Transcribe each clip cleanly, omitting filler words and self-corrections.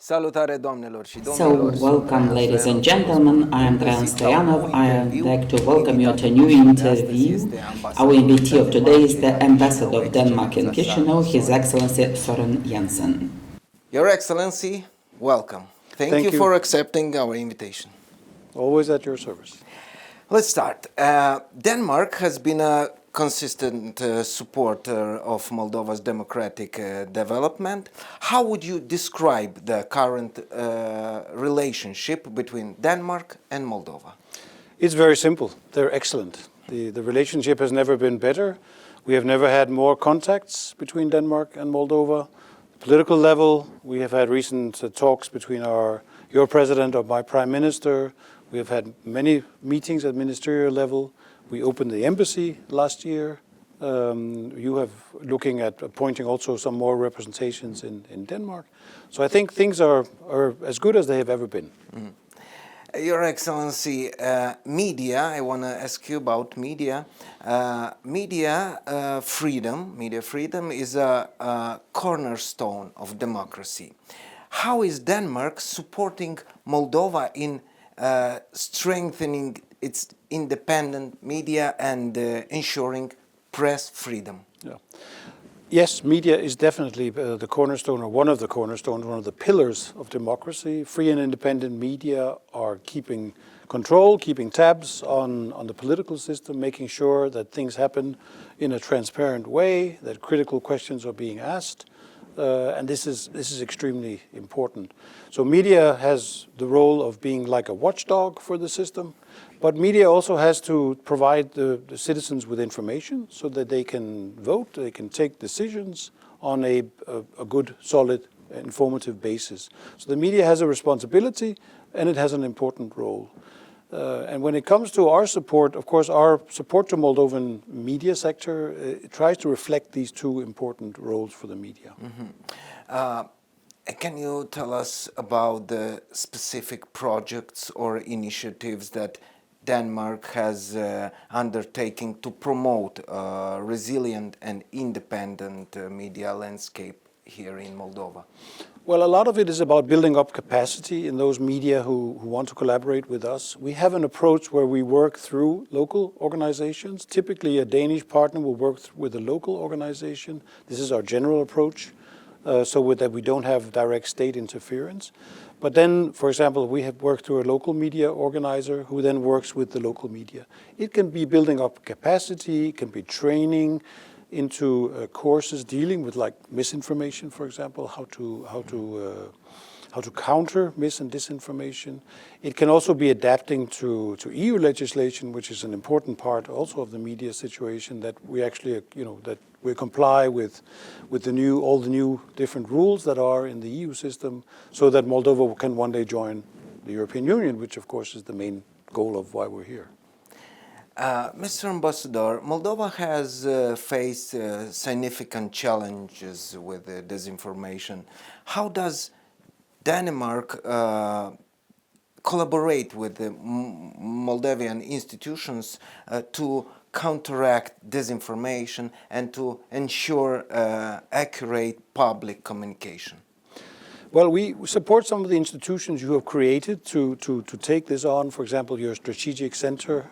Salutare doamnelor și So, domnilor. welcome ladies and gentlemen, I am Traian Stoyanov. I would like to welcome you to a new interview. Our invitee of today is the Ambassador of Denmark in Chisinau, His Excellency Søren Jensen. Your Excellency, welcome. Thank you for accepting our invitation. Always at your service. Let's start. Denmark has been a consistent supporter of Moldova's democratic development. How would you describe the current relationship between Denmark and Moldova? It's very simple. They're excellent. The relationship has never been better. We have never had more contacts between Denmark and Moldova. Political level, we have had recent talks between your president or my prime minister. We have had many meetings at ministerial level. We opened the embassy last year. You have looking at appointing also some more representations in Denmark. So I think things are as good as they have ever been. Mm-hmm. Your Excellency, media, I want to ask you about media. Media freedom is a cornerstone of democracy. How is Denmark supporting Moldova in strengthening its independent media and ensuring press freedom? Yeah. Yes, media is definitely the cornerstone, or one of the cornerstones, one of the pillars of democracy. Free and independent media are keeping control, keeping tabs on the political system, making sure that things happen in a transparent way, that critical questions are being asked. And this is extremely important. So media has the role of being like a watchdog for the system, but media also has to provide the citizens with information so that they can vote, they can take decisions on a good, solid, informative basis. So the media has a responsibility and it has an important role. And when it comes to our support, of course, our support to Moldovan media sector tries to reflect these two important roles for the media. Mm-hmm. Can you tell us about the specific projects or initiatives that Denmark has undertaken to promote a resilient and independent media landscape here in Moldova? Well, a lot of it is about building up capacity in those media who want to collaborate with us. We have an approach where we work through local organizations. Typically, a Danish partner will work with a local organization. This is our general approach, so that we don't have direct state interference. But then, for example, we have worked through a local media organizer who then works with the local media. It can be building up capacity, it can be training into courses dealing with like misinformation, for example, how to counter mis and disinformation. It can also be adapting to EU legislation, which is an important part also of the media situation, that we actually, that we comply with all the new different rules that are in the EU system, so that Moldova can one day join the European Union, which of course is the main goal of why we're here. Mr. Ambassador, Moldova has faced significant challenges with disinformation. How does Denmark collaborate with the Moldovan institutions to counteract disinformation and to ensure accurate public communication? Well, we support some of the institutions you have created to take this on. For example, your strategic center,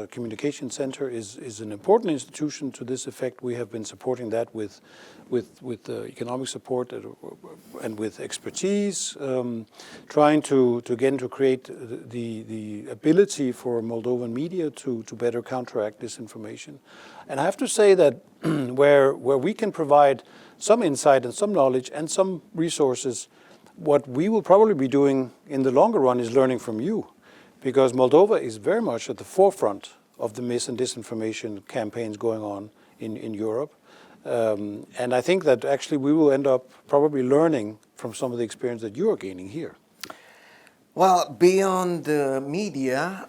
communication center, is an important institution to this effect. We have been supporting that with economic support and with expertise, trying to create the ability for Moldovan media to better counteract disinformation. And I have to say that where we can provide some insight and some knowledge and some resources, what we will probably be doing in the longer run is learning from you, because Moldova is very much at the forefront of the mis and disinformation campaigns going on in Europe. And I think that actually we will end up probably learning from some of the experience that you are gaining here. Well, beyond the media,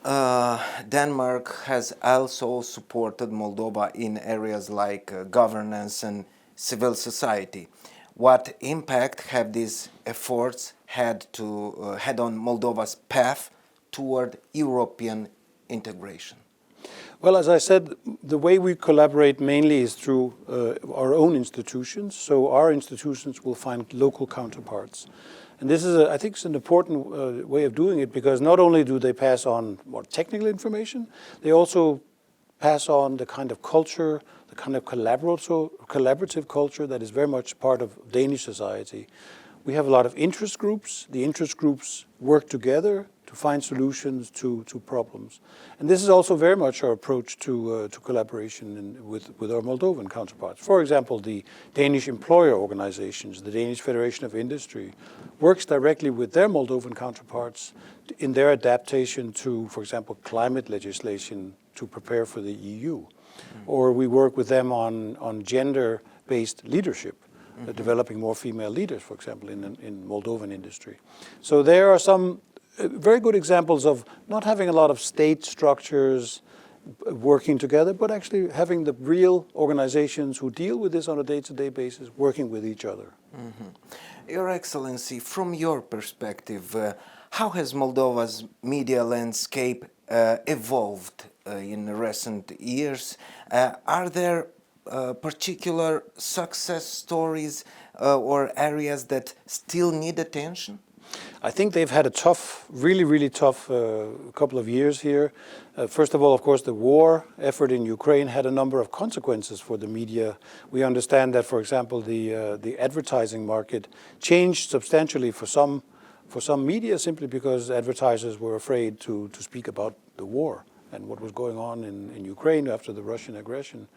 Denmark has also supported Moldova in areas like governance and civil society. What impact have these efforts had on Moldova's path toward European integration? Well, as I said, the way we collaborate mainly is through our own institutions. So our institutions will find local counterparts. And this is, I think, it's an important way of doing it, because not only do they pass on more technical information, they also pass on the kind of culture, the kind of collaborative culture that is very much part of Danish society. We have a lot of interest groups. The interest groups work together to find solutions to problems. And this is also very much our approach to collaboration with our Moldovan counterparts. For example, the Danish employer organizations, the Danish Federation of Industry, works directly with their Moldovan counterparts in their adaptation to, for example, climate legislation to prepare for the EU. Or we work with them on gender-based leadership, developing more female leaders, for example, in Moldovan industry. So there are some very good examples of not having a lot of state structures working together, but actually having the real organizations who deal with this on a day-to-day basis working with each other. Your Excellency, from your perspective, how has Moldova's media landscape evolved in recent years? Are there particular success stories or areas that still need attention? I think they've had a tough, really tough couple of years here. First of all, of course, the war effort in Ukraine had a number of consequences for the media. We understand that, for example, the advertising market changed substantially for some media, simply because advertisers were afraid to speak about the war and what was going on in Ukraine after the Russian aggression.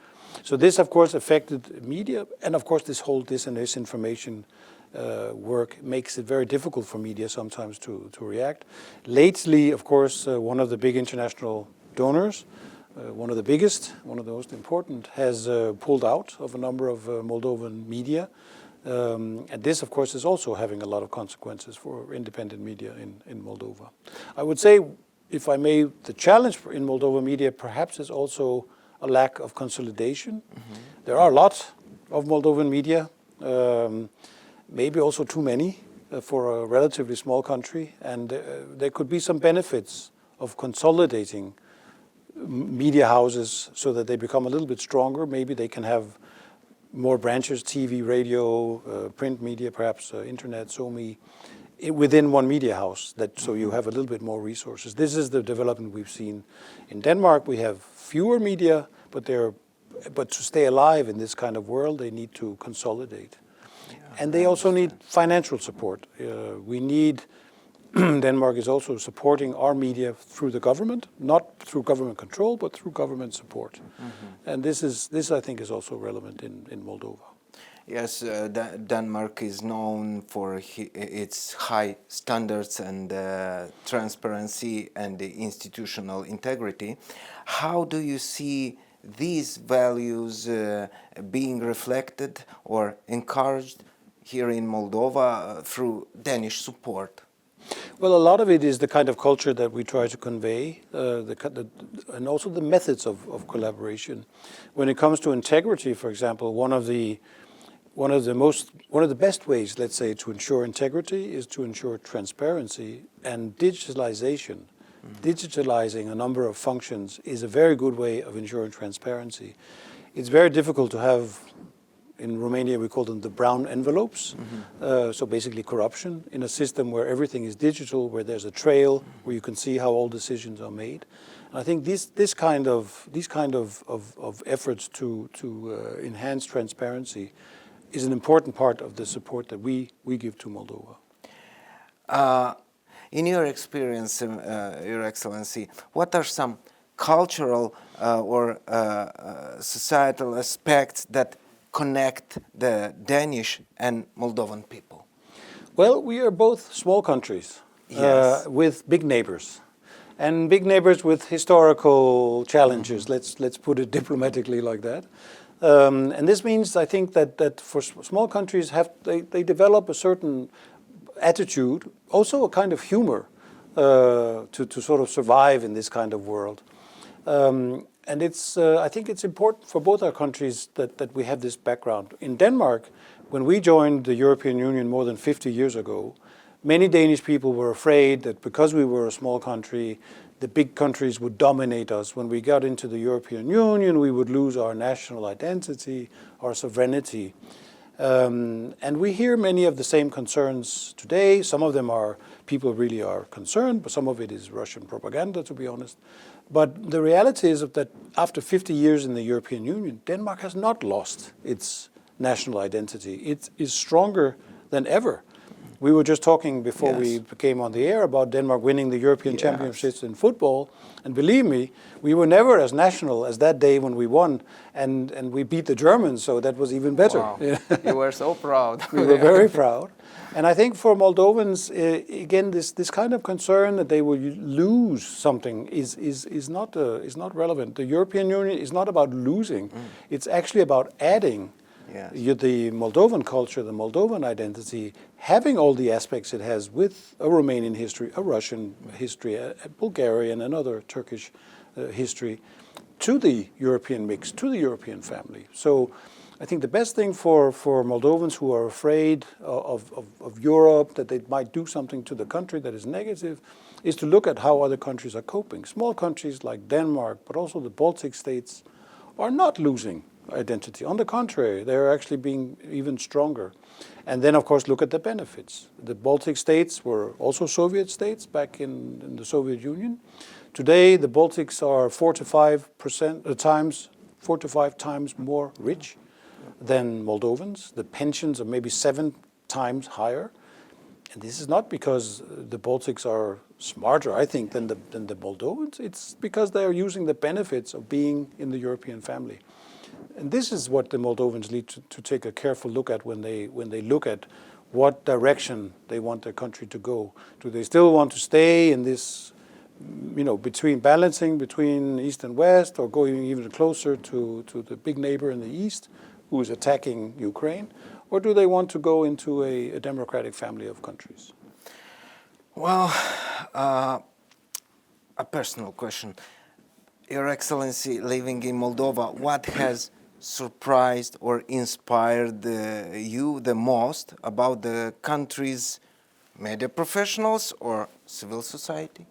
So this, of course, affected media, and of course this whole disinformation work makes it very difficult for media sometimes to react. Lately, of course, one of the big international donors, one of the biggest, one of the most important, has pulled out of a number of Moldovan media. And this, of course, is also having a lot of consequences for independent media in Moldova. I would say, if I may, the challenge in Moldova media perhaps is also a lack of consolidation. There are a lot of Moldovan media, maybe also too many for a relatively small country, and there could be some benefits of consolidating media houses so that they become a little bit stronger. Maybe they can have more branches, TV, radio, print media, perhaps internet, SOME, within one media house, so you have a little bit more resources. This is the development we've seen in Denmark. We have fewer media, but to stay alive in this kind of world, they need to consolidate. And they also need financial support. Denmark is also supporting our media through the government, not through government control, but through government support. And this I think is also relevant in Moldova. Yes, Denmark is known for its high standards and transparency and institutional integrity. How do you see these values being reflected or encouraged here in Moldova through Danish support? Well, a lot of it is the kind of culture that we try to convey, and also the methods of collaboration. When it comes to integrity, for example, one of the best ways, let's say, to ensure integrity is to ensure transparency and digitalization. Digitalizing a number of functions is a very good way of ensuring transparency. It's very difficult to have, in Romania we call them the brown envelopes, so basically corruption, in a system where everything is digital, where there's a trail, where you can see how all decisions are made. And I think these kind of efforts to enhance transparency is an important part of the support that we give to Moldova. In your experience, Your Excellency, what are some cultural or societal aspects that connect the Danish and Moldovan people? Well, we are both small countries, yes, with big neighbors, and big neighbors with historical challenges. Let's put it diplomatically like that. And this means, I think, that for small countries, they develop a certain attitude, also a kind of humor, to sort of survive in this kind of world. And I think it's important for both our countries that we have this background. In Denmark, when we joined the European Union more than 50 years ago, many Danish people were afraid that because we were a small country, the big countries would dominate us. When we got into the European Union, we would lose our national identity, our sovereignty. And we hear many of the same concerns today. Some of them are, people really are concerned, but some of it is Russian propaganda, to be honest. But the reality is that after 50 years in the European Union, Denmark has not lost its national identity. It is stronger than ever. We were just talking before we came on the air about Denmark winning the European Championships in football. And believe me, we were never as national as that day when we won. And we beat the Germans, so that was even better. Wow. You were so proud. We were very proud. And I think for Moldovans, again, this kind of concern that they will lose something is not relevant. The European Union is not about losing. It's actually about adding. Yes. The Moldovan culture, the Moldovan identity, having all the aspects it has with a Romanian history, a Russian history, a Bulgarian, another Turkish history, to the European mix, to the European family. So I think the best thing for Moldovans who are afraid of Europe, that they might do something to the country that is negative, is to look at how other countries are coping. Small countries like Denmark, but also the Baltic states, are not losing identity. On the contrary, they're actually being even stronger. And then, of course, look at the benefits. The Baltic states were also Soviet states back in the Soviet Union. Today, the Baltics are 4 to 5 times more rich than Moldovans. The pensions are maybe 7 times higher. And this is not because the Baltics are smarter, I think, than the Moldovans. It's because they are using the benefits of being in the European family. And this is what the Moldovans need to take a careful look at when they look at what direction they want their country to go. Do they still want to stay in this, balancing between East and West, or going even closer to the big neighbor in the East who is attacking Ukraine? Or do they want to go into a democratic family of countries? Well, a personal question. Your Excellency, living in Moldova, what has surprised or inspired you the most about the country's media professionals or civil society?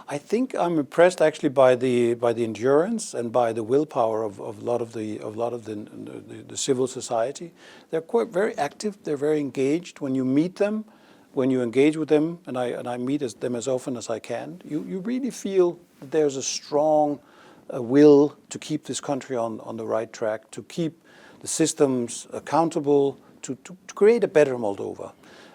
I think I'm impressed actually by the endurance and by the willpower of a lot of the civil society. They're quite very active. They're very engaged. When you meet them, when you engage with them, and I meet them as often as I can, you really feel that there's a strong will to keep this country on the right track, to keep the systems accountable, to create a better Moldova.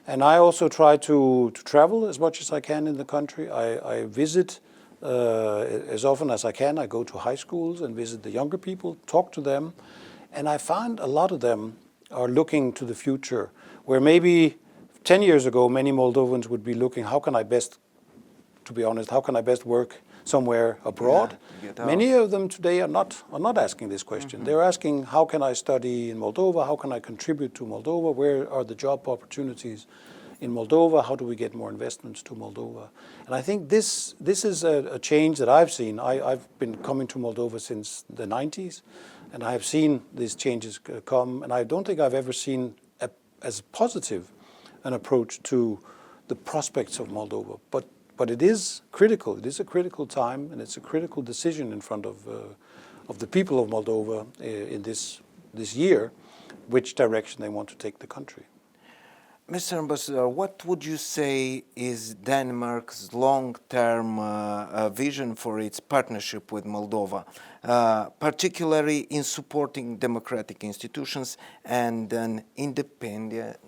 And I also try to travel as much as I can in the country. I visit as often as I can. I go to high schools and visit the younger people, talk to them. And I find a lot of them are looking to the future, where maybe 10 years ago, many Moldovans would be looking, how can I best work somewhere abroad? Many of them today are not asking this question. Mm-hmm. They're asking, how can I study in Moldova? How can I contribute to Moldova? Where are the job opportunities in Moldova? How do we get more investments to Moldova? And I think this is a change that I've seen. I've been coming to Moldova since the 90s, and I've seen these changes come, and I don't think I've ever seen as positive an approach to the prospects of Moldova. But it is critical. It is a critical time, and it's a critical decision in front of the people of Moldova in this year, which direction they want to take the country. Mr. Ambassador, what would you say is Denmark's long-term vision for its partnership with Moldova, particularly in supporting democratic institutions and an independent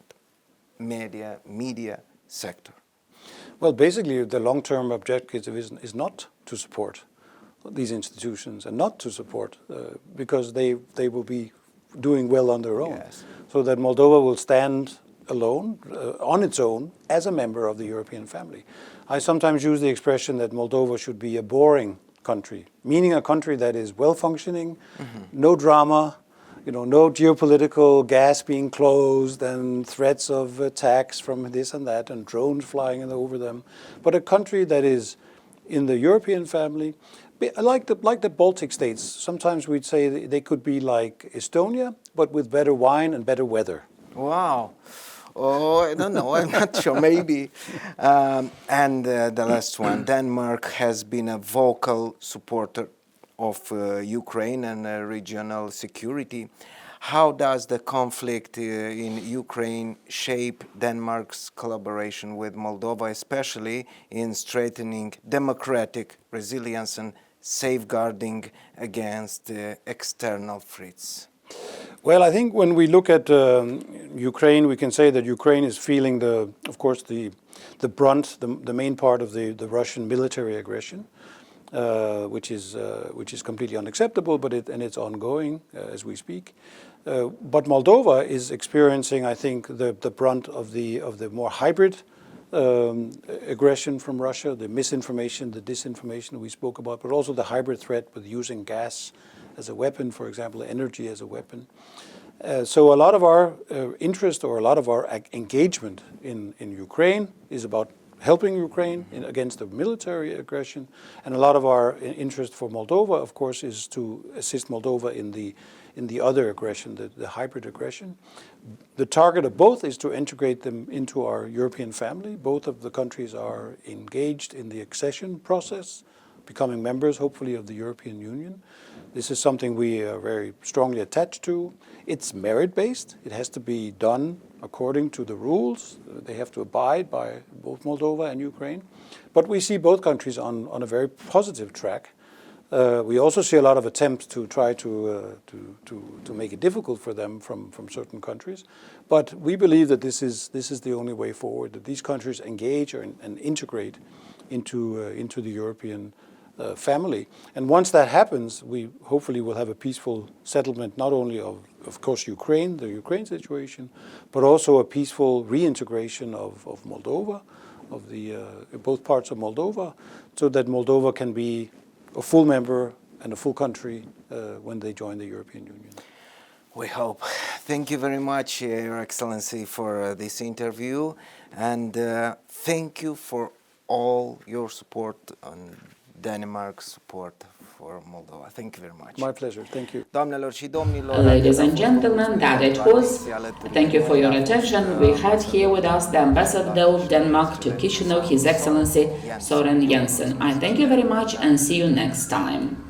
media sector? Well, basically, the long-term objective is not to support these institutions and not to support because they will be doing well on their own. Yes. So that Moldova will stand alone, on its own, as a member of the European family. I sometimes use the expression that Moldova should be a boring country, meaning a country that is well-functioning, no drama, no geopolitical gas being closed and threats of attacks from this and that and drones flying over them, but a country that is in the European family, like the Baltic states. Sometimes we'd say they could be like Estonia, but with better wine and better weather. Wow. Oh, I don't know. I'm not sure. Maybe. And the last one. Denmark has been a vocal supporter of Ukraine and regional security. how does the conflict in Ukraine shape Denmark's collaboration with Moldova, especially in strengthening democratic resilience and safeguarding against external threats? Well, I think when we look at Ukraine, we can say that Ukraine is feeling of course, the brunt, the main part of the Russian military aggression, which is completely unacceptable, but it's ongoing as we speak. But Moldova is experiencing, I think, the brunt of the more hybrid aggression from Russia, the misinformation, the disinformation we spoke about, but also the hybrid threat with using gas as a weapon, for example, energy as a weapon. So a lot of our interest or a lot of our engagement in Ukraine is about helping Ukraine against the military aggression, and a lot of our interest for Moldova, of course, is to assist Moldova in the other aggression, the hybrid aggression. The target of both is to integrate them into our European family. Both of the countries are engaged in the accession process, becoming members, hopefully, of the European Union. This is something we are very strongly attached to. It's merit-based. It has to be done according to the rules. They have to abide by both Moldova and Ukraine. But we see both countries on a very positive track. We also see a lot of attempts to try to make it difficult for them from certain countries. But we believe that this is the only way forward, that these countries engage and integrate into the European family. And once that happens, we hopefully will have a peaceful settlement, not only of course, Ukraine, the Ukraine situation, but also a peaceful reintegration of Moldova, of the both parts of Moldova, so that Moldova can be a full member and a full country when they join the European Union. We hope. Thank you very much, Your Excellency, for this interview, and thank you for all your support and Denmark's support for Moldova. Thank you very much. My pleasure. Thank you. Doamnelor și domnilor, Ladies and gentlemen, that it was. Thank you for your attention. We had here with us the Ambassador of Denmark to Chisinau, His Excellency Søren Jensen. I thank you very much and see you next time.